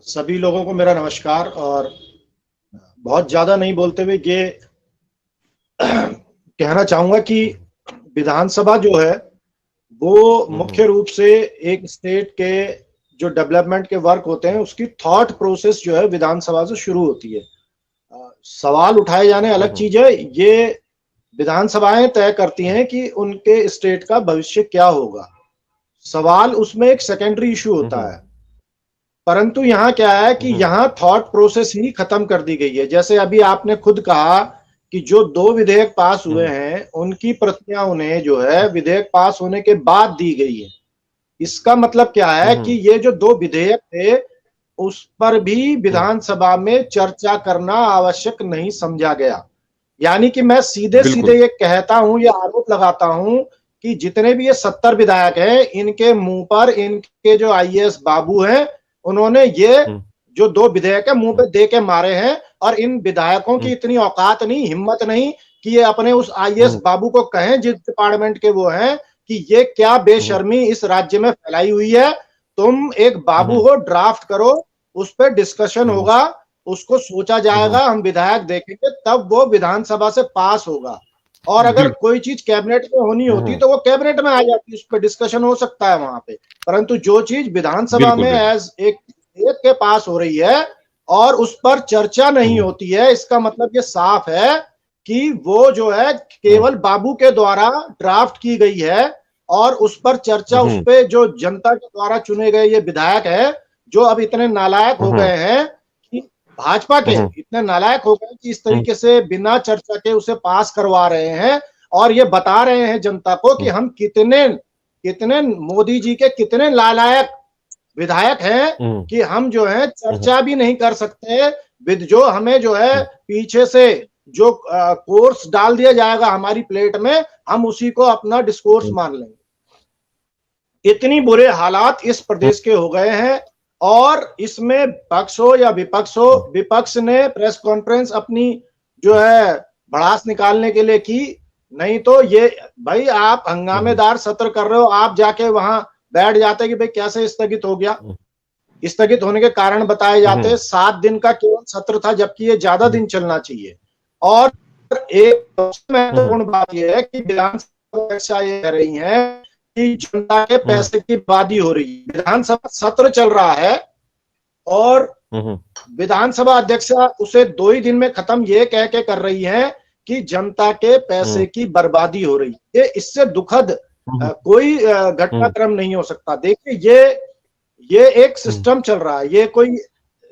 सभी लोगों को मेरा नमस्कार। और बहुत ज्यादा नहीं बोलते हुए ये कहना चाहूंगा कि विधानसभा जो है वो मुख्य रूप से एक स्टेट के जो डेवलपमेंट के वर्क होते हैं उसकी थॉट प्रोसेस जो है विधानसभा से शुरू होती है। सवाल उठाए जाने अलग चीज है, ये विधानसभाएं तय करती हैं कि उनके स्टेट का भविष्य क्या होगा। सवाल उसमें एक सेकेंडरी इशू होता है। परंतु यहाँ क्या है कि यहाँ थॉट प्रोसेस ही खत्म कर दी गई है। जैसे अभी आपने खुद कहा कि जो 2 विधेयक पास हुए हैं उनकी प्रतियां उन्हें जो है विधेयक पास होने के बाद दी गई है। इसका मतलब क्या है कि ये जो 2 विधेयक थे उस पर भी विधानसभा में चर्चा करना आवश्यक नहीं समझा गया। यानी कि मैं सीधे सीधे ये कहता हूं, ये आरोप लगाता हूं कि जितने भी ये 70 विधायक हैं इनके मुंह पर इनके जो आईएएस बाबू हैं उन्होंने ये जो 2 विधेयक है मुंह पे दे के मारे हैं। और इन विधायकों की इतनी औकात नहीं, हिम्मत नहीं कि ये अपने उस आईएएस बाबू को कहें जिस डिपार्टमेंट के वो हैं कि ये क्या बेशर्मी इस राज्य में फैलाई हुई है। तुम एक बाबू हो, ड्राफ्ट करो, उस पर डिस्कशन होगा, उसको सोचा जाएगा, हम विधायक देखेंगे, तब वो विधानसभा से पास होगा। और अगर कोई चीज कैबिनेट में होनी होती तो वो कैबिनेट में आ जाती, उस पर डिस्कशन हो सकता है वहां पे। परंतु जो चीज विधानसभा में एज एक के पास हो रही है और उस पर चर्चा नहीं होती है, इसका मतलब ये साफ है कि वो जो है केवल बाबू के द्वारा ड्राफ्ट की गई है और उस पर चर्चा, उस पर जो जनता के द्वारा चुने गए ये विधायक है जो अब इतने नालायक हो गए हैं कि भाजपा के इतने नालायक हो गए कि इस तरीके से बिना चर्चा के उसे पास करवा रहे हैं। और ये बता रहे हैं जनता को कि हम कितने मोदी जी के कितने नालायक विधायक हैं कि हम जो है चर्चा भी नहीं कर सकते। जो हमें जो है पीछे से जो कोर्स डाल दिया जाएगा हमारी प्लेट में, हम उसी को अपना डिस्कोर्स मान लेंगे। इतनी बुरे हालात इस प्रदेश के हो गए हैं। और इसमें पक्ष हो या विपक्ष हो, विपक्ष ने प्रेस कॉन्फ्रेंस अपनी जो है भड़ास निकालने के लिए की, नहीं तो ये भाई आप हंगामेदार सत्र कर रहे हो, आप जाके वहां बैठ जाते कि भाई कैसे स्थगित हो गया। स्थगित होने के कारण बताए जाते। 7 दिन का केवल सत्र था जबकि ये ज्यादा दिन चलना चाहिए। और एक महत्वपूर्ण बात यह है कि विधानसभा ये कह रही है कि जनता के पैसे की बर्बादी हो रही है। विधानसभा सत्र चल रहा है और विधानसभा अध्यक्षा उसे 2 ही दिन में खत्म ये कह के कर रही है कि जनता के पैसे की बर्बादी हो रही है। इससे दुखद कोई घटनाक्रम नहीं हो सकता। देखिए ये एक सिस्टम चल रहा है, ये कोई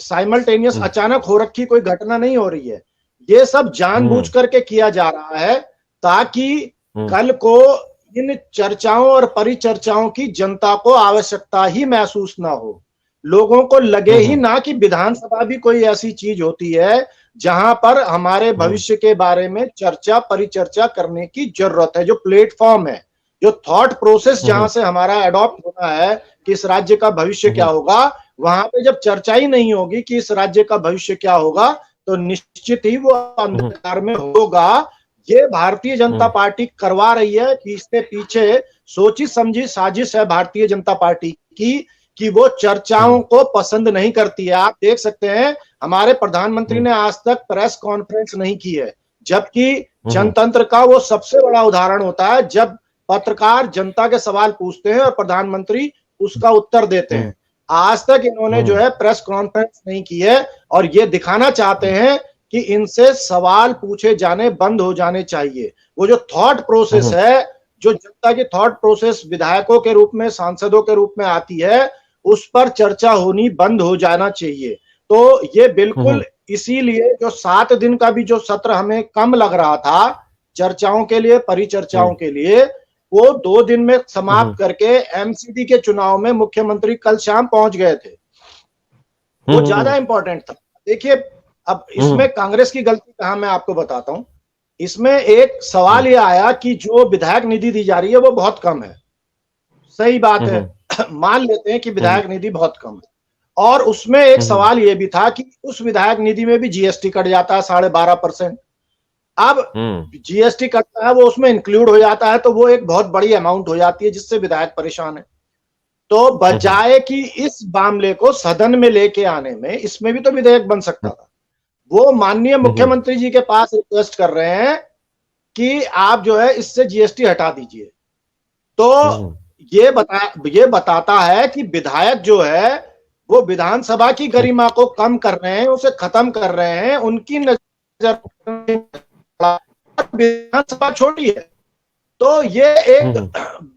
साइमल्टेनियस अचानक हो रखी कोई घटना नहीं हो रही है। ये सब जानबूझ करके किया जा रहा है ताकि कल को इन चर्चाओं और परिचर्चाओं की जनता को आवश्यकता ही महसूस ना हो। लोगों को लगे ही ना कि विधानसभा भी कोई ऐसी चीज होती है जहां पर हमारे भविष्य के बारे में चर्चा परिचर्चा करने की जरूरत है। जो प्लेटफॉर्म है, जो थॉट प्रोसेस जहां से हमारा एडॉप्ट होना है कि इस राज्य का भविष्य क्या होगा, वहां पे जब चर्चा ही नहीं होगी कि इस राज्य का भविष्य क्या होगा तो निश्चित ही वो अंधकार में होगा। ये भारतीय जनता पार्टी करवा रही है कि इसके पीछे सोची समझी साजिश है भारतीय जनता पार्टी की कि वो चर्चाओं को पसंद नहीं करती है। आप देख सकते हैं हमारे प्रधानमंत्री ने आज तक प्रेस कॉन्फ्रेंस नहीं की है, जबकि जनतंत्र का वो सबसे बड़ा उदाहरण होता है जब पत्रकार जनता के सवाल पूछते हैं और प्रधानमंत्री उसका उत्तर देते हैं। आज तक इन्होंने जो है प्रेस कॉन्फ्रेंस नहीं की है और ये दिखाना चाहते हैं कि इनसे सवाल पूछे जाने बंद हो जाने चाहिए। वो जो थॉट प्रोसेस है, जो जनता की थॉट प्रोसेस विधायकों के रूप में, सांसदों के रूप में आती है, उस पर चर्चा होनी बंद हो जाना चाहिए। तो ये बिल्कुल इसीलिए जो 7 दिन का भी जो सत्र हमें कम लग रहा था चर्चाओं के लिए, परिचर्चाओं के लिए, वो 2 दिन में समाप्त करके एमसीडी के चुनाव में मुख्यमंत्री कल शाम पहुंच गए थे। वो ज्यादा इंपॉर्टेंट था। देखिए अब इसमें कांग्रेस की गलती कहां, मैं आपको बताता हूं। इसमें एक सवाल यह आया कि जो विधायक निधि दी जा रही है वो बहुत कम है। सही बात है, मान लेते हैं कि विधायक निधि बहुत कम है। और उसमें एक सवाल यह भी था कि उस विधायक निधि में भी जीएसटी कट जाता है 12.5%। अब जीएसटी कटता है, वो उसमें इंक्लूड हो जाता है तो वो एक बहुत बड़ी अमाउंट हो जाती है जिससे विधायक परेशान है। तो बजाय कि इस मामले को सदन में लेके आने में, इसमें भी तो विधेयक बन सकता था, वो माननीय मुख्यमंत्री जी के पास रिक्वेस्ट कर रहे हैं कि आप जो है इससे जीएसटी हटा दीजिए। तो ये बताता है कि विधायक जो है वो विधानसभा की गरिमा को कम कर रहे हैं, उसे खत्म कर रहे हैं, उनकी नजर विधानसभा छोटी है। तो ये एक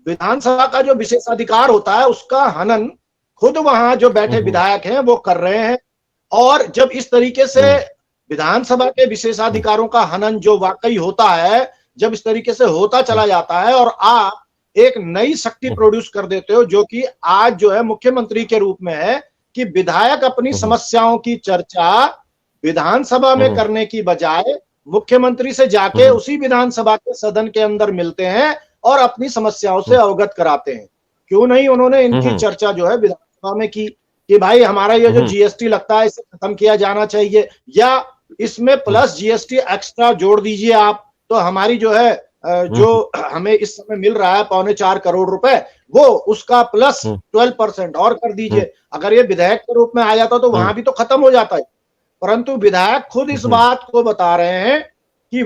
विधानसभा का जो विशेषाधिकार होता है उसका हनन खुद वहां जो बैठे विधायक हैं वो कर रहे हैं। और जब इस तरीके से विधानसभा के विशेषाधिकारों का हनन जो वाकई होता है, जब इस तरीके से होता चला जाता है और आप एक नई शक्ति प्रोड्यूस कर देते हो जो कि आज जो है मुख्यमंत्री के रूप में है, कि विधायक अपनी समस्याओं की चर्चा विधानसभा में करने की बजाय मुख्यमंत्री से जाके उसी विधानसभा के सदन के अंदर मिलते हैं और अपनी समस्याओं से अवगत कराते हैं। क्यों नहीं उन्होंने इनकी चर्चा जो है विधानसभा में की कि भाई हमारा ये जो जीएसटी लगता है इसे खत्म किया जाना चाहिए, या इसमें प्लस जीएसटी एक्स्ट्रा जोड़ दीजिए आप, तो हमारी जो है जो हमें इस समय मिल रहा है 4.25 करोड़ रुपए, वो उसका प्लस 12% और कर दीजिए। अगर ये विधेयक के रूप में आ जाता तो वहां भी तो खत्म हो जाता है। परंतु विधायक खुद इस बात को बता रहे हैं कि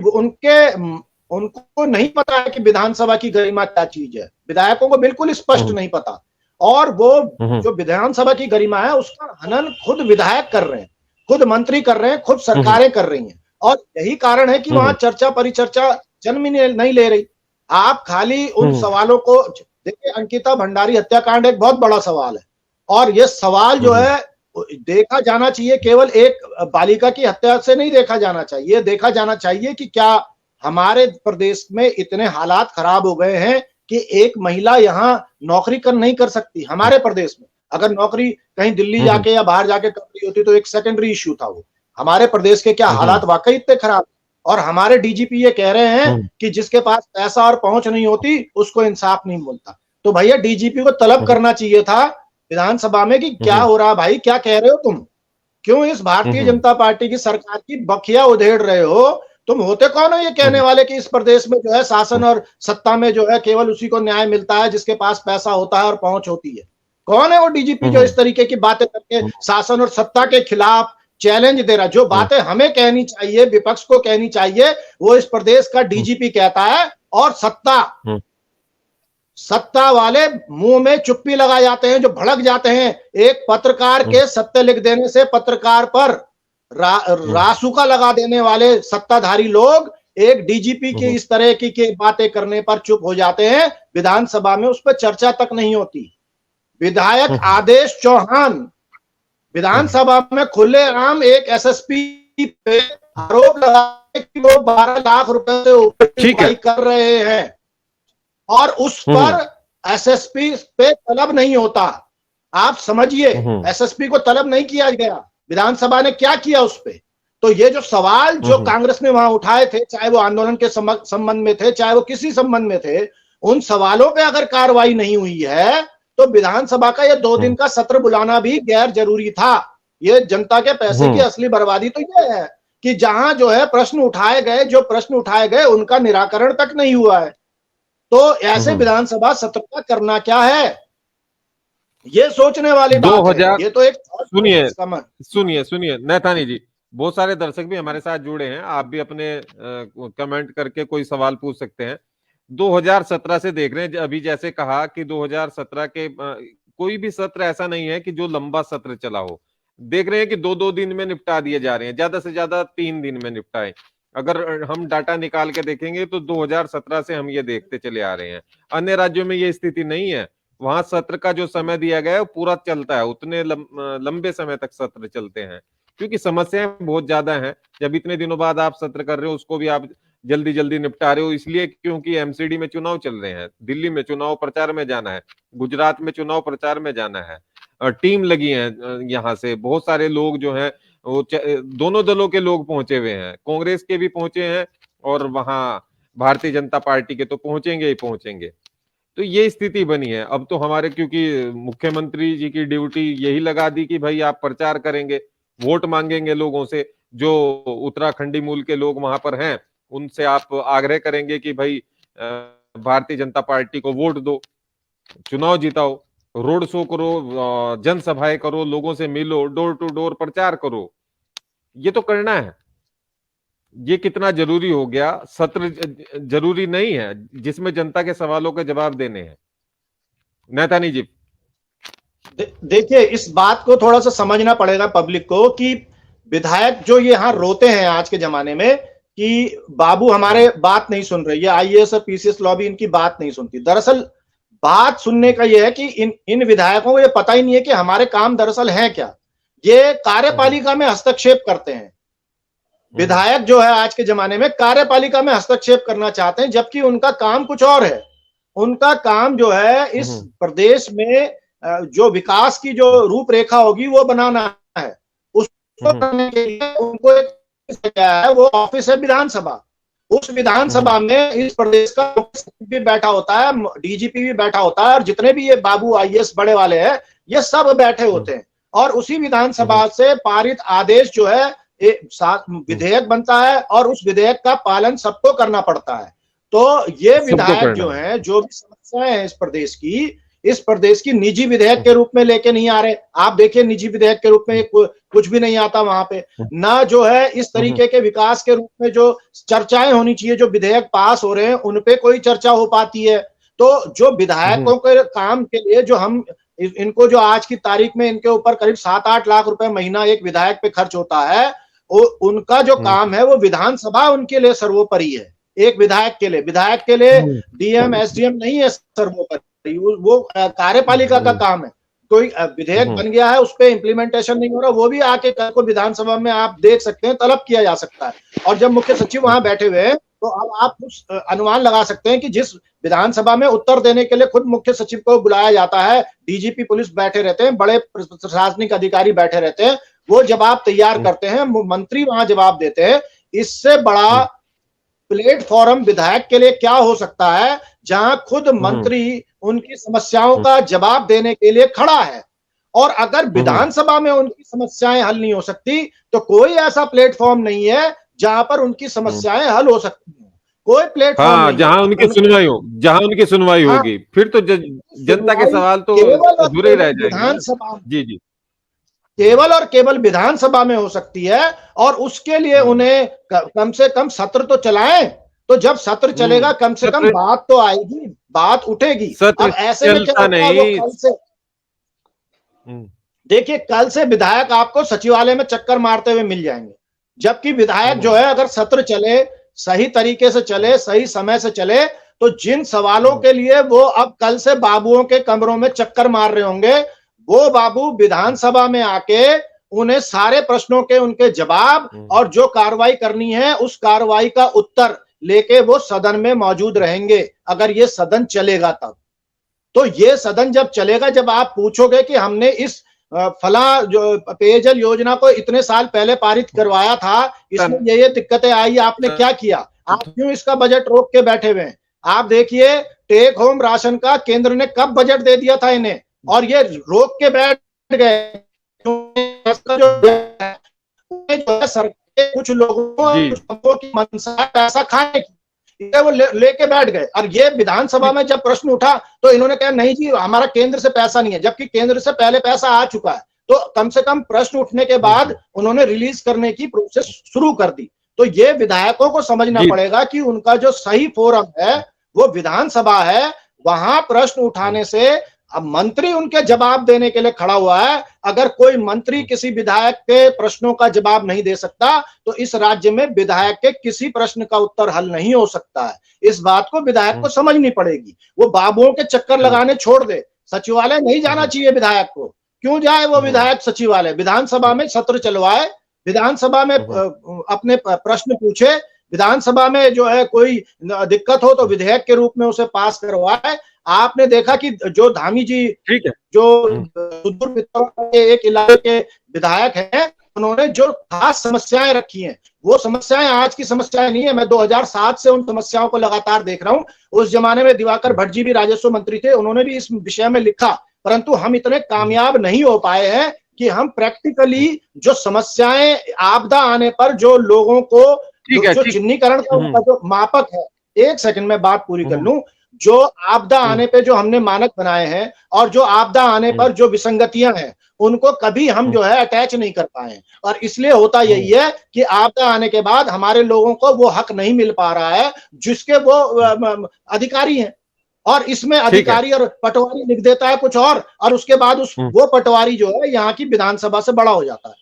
उनको नहीं पता है कि विधानसभा की गरिमा क्या चीज है। विधायकों को बिल्कुल स्पष्ट नहीं पता, और वो जो विधानसभा की गरिमा है उसका हनन खुद विधायक कर रहे हैं, खुद मंत्री कर रहे हैं, खुद सरकारें कर रही हैं। और यही कारण है कि वहां चर्चा परिचर्चा जन्म नहीं ले रही। आप खाली उन सवालों को देखिए, अंकिता भंडारी हत्याकांड एक बहुत बड़ा सवाल है, और ये सवाल जो है देखा जाना चाहिए केवल एक बालिका की हत्या से नहीं देखा जाना चाहिए, देखा जाना चाहिए कि क्या हमारे प्रदेश में इतने हालात खराब हो गए हैं कि एक महिला यहाँ नौकरी नहीं कर सकती। हमारे प्रदेश में अगर नौकरी कहीं दिल्ली जाके या बाहर जाके कर रही होती तो एक सेकेंडरी इश्यू था वो। हमारे प्रदेश के क्या हालात वाकई इतने खराब, और हमारे डीजीपी ये कह रहे हैं कि जिसके पास पैसा और पहुंच नहीं होती उसको इंसाफ नहीं मिलता। तो भैया डीजीपी को तलब करना चाहिए था विधानसभा में कि क्या हो रहा भाई, क्या कह रहे हो तुम, क्यों इस भारतीय जनता पार्टी की सरकार की बखिया उधेड़ रहे हो? तुम होते कौन हो ये कहने वाले कि इस प्रदेश में जो है शासन और सत्ता में जो है केवल उसी को न्याय मिलता है जिसके पास पैसा होता है और पहुंच होती है? कौन है वो डीजीपी जो इस तरीके की बातें करके शासन और सत्ता के खिलाफ चैलेंज दे रहा? जो बातें हमें कहनी चाहिए, विपक्ष को कहनी चाहिए, वो इस प्रदेश का डीजीपी कहता है, और सत्ता वाले मुंह में चुप्पी लगा जाते हैं, जो भड़क जाते हैं। एक पत्रकार के सत्य लिख देने से पत्रकार पर रासुका लगा देने वाले सत्ताधारी लोग एक डीजीपी की इस तरह की बातें करने पर चुप हो जाते हैं। विधानसभा में उस पर चर्चा तक नहीं होती। विधायक आदेश चौहान विधानसभा में खुलेआम एक एसएसपी पे आरोप लगाए कि वो 12 लाख रुपए से ऊपर कर रहे हैं, और उस पर एसएसपी पे तलब नहीं होता। आप समझिए, एसएसपी को तलब नहीं किया गया, विधानसभा ने क्या किया उस पे? तो ये जो सवाल जो कांग्रेस ने वहां उठाए थे, चाहे वो आंदोलन के संबंध में थे, चाहे वो किसी संबंध में थे, उन सवालों पे अगर कार्रवाई नहीं हुई है तो विधानसभा का ये 2 दिन का सत्र बुलाना भी गैर जरूरी था। ये जनता के पैसे की असली बर्बादी तो ये है कि जहां जो है प्रश्न उठाए गए, जो प्रश्न उठाए गए उनका निराकरण तक नहीं हुआ है। तो ऐसे विधानसभा सत्र का करना क्या है, ये सोचने वाली बात है। ये तो एक सुनिए नैथानी जी, बहुत सारे दर्शक भी हमारे साथ जुड़े हैं, आप भी अपने कमेंट करके कोई सवाल पूछ सकते हैं। 2017 से देख रहे हैं, अभी जैसे कहा कि 2017 के कोई भी सत्र ऐसा नहीं है कि जो लंबा सत्र चला हो। देख रहे हैं कि 2-2 दिन में निपटा दिए जा रहे हैं, ज्यादा से ज्यादा 3 दिन में निपटाए। अगर हम डाटा निकाल के देखेंगे तो 2017 से हम ये देखते चले आ रहे हैं। अन्य राज्यों में ये स्थिति नहीं है, वहां सत्र का जो समय दिया गया है पूरा चलता है, उतने लंबे समय तक सत्र चलते हैं, क्योंकि समस्याएं बहुत ज्यादा हैं। जब इतने दिनों बाद आप सत्र कर रहे हो, उसको भी आप जल्दी जल्दी निपटा रहे हो, इसलिए क्योंकि एमसीडी में चुनाव चल रहे हैं, दिल्ली में चुनाव प्रचार में जाना है, गुजरात में चुनाव प्रचार में जाना है, टीम लगी है, यहाँ से बहुत सारे लोग जो हैं वो दोनों दलों के लोग पहुंचे हुए हैं, कांग्रेस के भी पहुंचे हैं और वहां भारतीय जनता पार्टी के तो पहुंचेंगे ही पहुंचेंगे। तो ये स्थिति बनी है। अब तो हमारे, क्योंकि मुख्यमंत्री जी की ड्यूटी यही लगा दी कि भाई आप प्रचार करेंगे, वोट मांगेंगे लोगों से, जो उत्तराखंडी मूल के लोग वहां पर हैं उनसे आप आग्रह करेंगे कि भाई भारतीय जनता पार्टी को वोट दो, चुनाव जिताओ। रोड शो करो, जनसभाएं करो, लोगों से मिलो, डोर टू डोर प्रचार करो, ये तो करना है। ये कितना जरूरी हो गया, सत्र जरूरी नहीं है जिसमें जनता के सवालों के जवाब देने हैं। नेतानी जी देखिए, इस बात को थोड़ा सा समझना पड़ेगा पब्लिक को कि विधायक जो ये यहाँ रोते हैं आज के जमाने में कि बाबू हमारे बात नहीं सुन रहे, ये आईएएस और पीसीएस लॉबी इनकी बात नहीं सुनती। दरअसल बात सुनने का ये है कि इन विधायकों को ये पता ही नहीं है कि हमारे काम दरअसल है क्या। ये कार्यपालिका में हस्तक्षेप करते हैं। विधायक जो है आज के जमाने में कार्यपालिका में हस्तक्षेप करना चाहते हैं, जबकि उनका काम कुछ और है। उनका काम जो है इस प्रदेश में जो विकास की जो रूपरेखा होगी वो बनाना है। उसको करने के लिए उनको एक है, वो ऑफिस है विधानसभा। उस विधानसभा में इस प्रदेश का मुख्य सचिव भी बैठा होता है, डीजीपी भी बैठा होता है, और जितने भी ये बाबू आईएएस बड़े वाले हैं ये सब बैठे होते हैं। और उसी विधानसभा से पारित आदेश जो है विधेयक बनता है और उस विधेयक का पालन सबको करना पड़ता है। तो ये विधायक जो हैं, जो भी समस्याएं हैं इस प्रदेश की निजी विधेयक के रूप में लेके नहीं आ रहे। आप देखिए, निजी विधेयक के रूप में कुछ भी नहीं आता वहां पे ना। जो है इस तरीके के विकास के रूप में जो चर्चाएं होनी चाहिए, जो विधेयक पास हो रहे हैं उन पे कोई चर्चा हो पाती है। तो जो विधायकों के काम के लिए जो हम इनको जो आज की तारीख में इनके ऊपर करीब 7-8 लाख रुपए महीना एक विधायक पे खर्च होता है, उनका जो काम है वो विधानसभा उनके लिए सर्वोपरि है। एक विधायक के लिए डीएम एसडीएम नहीं है सर्वोपरि, वो कार्यपालिका का काम है। कोई विधेयक बन गया है, उस पर इम्प्लीमेंटेशन नहीं हो रहा, वो भी आके कल को विधानसभा में आप देख सकते हैं, तलब किया जा सकता है। और जब मुख्य सचिव वहां बैठे हुए हैं तो अब आप कुछ अनुमान लगा सकते हैं कि जिस विधानसभा में उत्तर देने के लिए खुद मुख्य सचिव को बुलाया जाता है, डीजीपी पुलिस बैठे रहते हैं, बड़े प्रशासनिक अधिकारी बैठे रहते हैं, वो जवाब तैयार करते हैं, मंत्री वहां जवाब देते हैं। इससे बड़ा प्लेटफॉर्म विधायक के लिए क्या हो सकता है, जहां खुद मंत्री उनकी समस्याओं का जवाब देने के लिए खड़ा है। और अगर विधानसभा में उनकी समस्याएं हल नहीं हो सकती तो कोई ऐसा प्लेटफॉर्म नहीं है जहां पर उनकी समस्याएं हल हो सकती हैं। कोई प्लेटफॉर्म नहीं, जहां उनकी सुनवाई होगी, फिर तो जनता के सवाल तो अधूरे ही रह जाएंगे। विधानसभा जी केवल और केवल विधानसभा में हो सकती है, और उसके लिए उन्हें कम से कम सत्र तो चलाएं। तो जब सत्र चलेगा कम से कम बात तो आएगी, बात उठेगी। अब ऐसे में क्या नहीं। कल से देखिए, कल से विधायक आपको सचिवालय में चक्कर मारते हुए मिल जाएंगे, जबकि विधायक जो है अगर सत्र चले, सही तरीके से चले, सही समय से चले, तो जिन सवालों के लिए वो अब कल से बाबुओं के कमरों में चक्कर मार रहे होंगे, वो बाबू विधानसभा में आके उन्हें सारे प्रश्नों के उनके जवाब और जो कार्रवाई करनी है उस कार्रवाई का उत्तर लेके वो सदन में मौजूद रहेंगे। अगर ये सदन चलेगा तब तो ये सदन जब चलेगा, जब आप पूछोगे कि हमने इस फला जो पेयजल योजना को इतने साल पहले पारित करवाया था, इसमें ये दिक्कतें आई, आपने क्या किया, आप क्यों इसका बजट रोक के बैठे हुए हैं। आप देखिए, टेक होम राशन का केंद्र ने कब बजट दे दिया था इन्हें, और ये रोक के बैठ गए। सरकार कुछ लोगों की मंशा पैसा खाने की, वो लेके बैठ गए। और ये विधानसभा में जब प्रश्न उठा तो इन्होंने कहा नहीं जी, हमारा केंद्र से पैसा नहीं है, जबकि केंद्र से पहले पैसा आ चुका है। तो कम से कम प्रश्न उठने के बाद उन्होंने रिलीज करने की प्रोसेस शुरू कर दी। तो ये विधायकों को समझना पड़ेगा कि उनका जो सही फोरम है वो विधानसभा है। वहां प्रश्न उठाने से अब मंत्री उनके जवाब देने के लिए खड़ा हुआ है। अगर कोई मंत्री किसी विधायक के प्रश्नों का जवाब नहीं दे सकता तो इस राज्य में विधायक के किसी प्रश्न का उत्तर हल नहीं हो सकता है। इस बात को विधायक को समझनी पड़ेगी। वो बाबुओं के चक्कर लगाने छोड़ दे। सचिवालय नहीं जाना चाहिए विधायक को। क्यों जाए वो विधायक सचिवालय? विधानसभा में सत्र चलवाए, विधानसभा में अपने प्रश्न पूछे, विधानसभा में जो है कोई दिक्कत हो तो विधेयक के रूप में उसे पास करवाए। आपने देखा कि जो धामी जी, ठीक है, जो सुदूर के एक इलाके के विधायक हैं, उन्होंने जो खास समस्याएं रखी हैं वो समस्याएं आज की समस्याएं नहीं है। मैं 2007 से उन समस्याओं को लगातार देख रहा हूं। उस जमाने में दिवाकर भट्ट जी भी राजस्व मंत्री थे, उन्होंने भी इस विषय में लिखा, परंतु हम इतने कामयाब नहीं हो पाए हैं कि हम प्रैक्टिकली जो समस्याएं आपदा आने पर जो लोगों को जो चिन्हीकरण का उनका जो मापक है, एक सेकंड में बात पूरी कर लूं, जो आपदा आने पे जो हमने मानक बनाए हैं और जो आपदा आने पर जो विसंगतियां हैं उनको कभी हम जो है अटैच नहीं कर पाए। और इसलिए होता यही है कि आपदा आने के बाद हमारे लोगों को वो हक नहीं मिल पा रहा है जिसके वो अधिकारी हैं। और इसमें अधिकारी और पटवारी लिख देता है कुछ और उसके बाद वो पटवारी जो है यहाँ की विधानसभा से बड़ा हो जाता है।